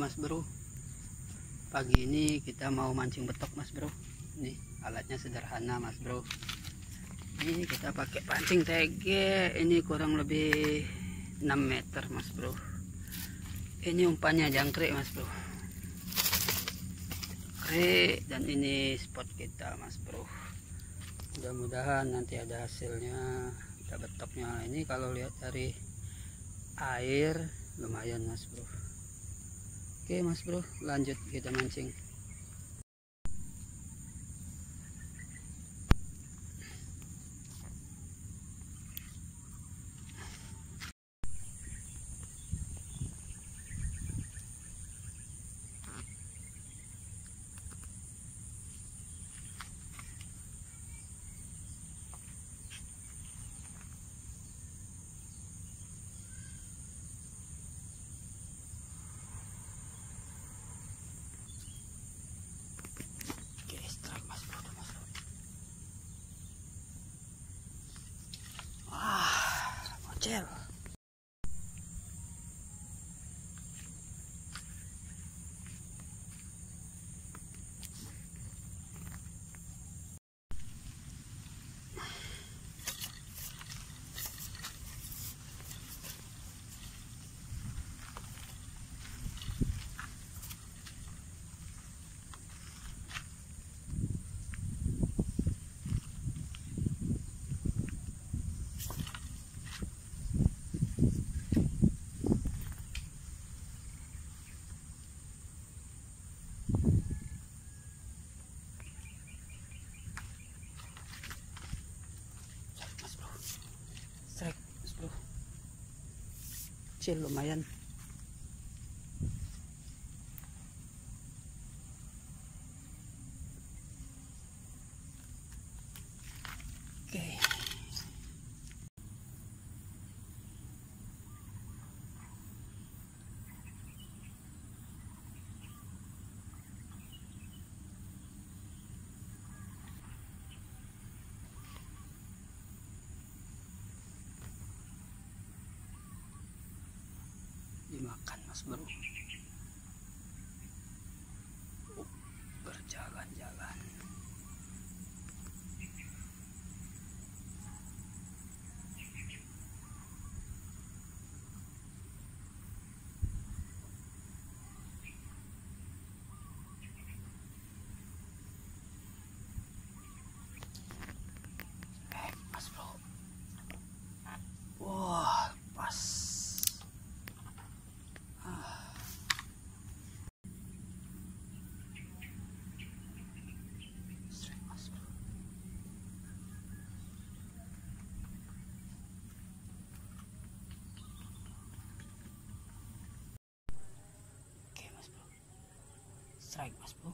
mas bro. Pagi ini kita mau mancing betok mas bro. Ini alatnya sederhana mas bro. Ini kita pakai pancing TG. Ini kurang lebih 6 meter mas bro. Ini umpannya jangkrik mas bro. Jangkrik, dan ini spot kita mas bro. Mudah-mudahan nanti ada hasilnya. Kita betoknya ini kalau lihat dari air lumayan mas bro. Oke mas bro, lanjut kita mancing. Cel. Strike mas bro, kecil lumayan. Oke. Dimakan mas bro. Berjalan-jalan. Mas bro. Wah, pas. Strike mas bro.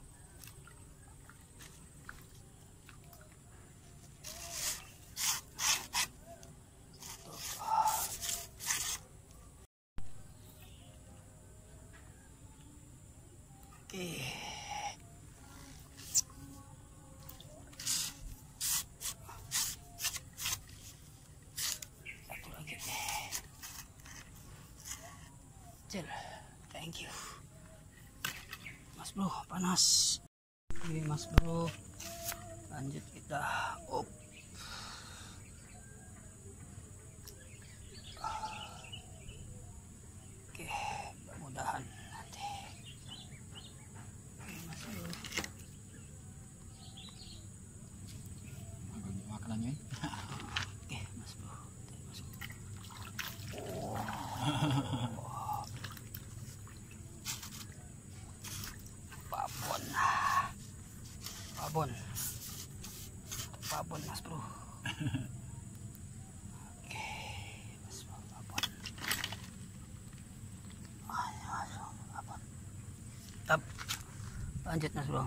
Oke. Satu lagi. Cel, thank you. Mas bro, panas. Oke mas bro, lanjut kita. Oke, mudah-mudahan nanti. Oke mas bro. Makanannya. Oke mas bro. Babon mas bro. Oke mas bro, babon. Babon. Tap, lanjut mas bro.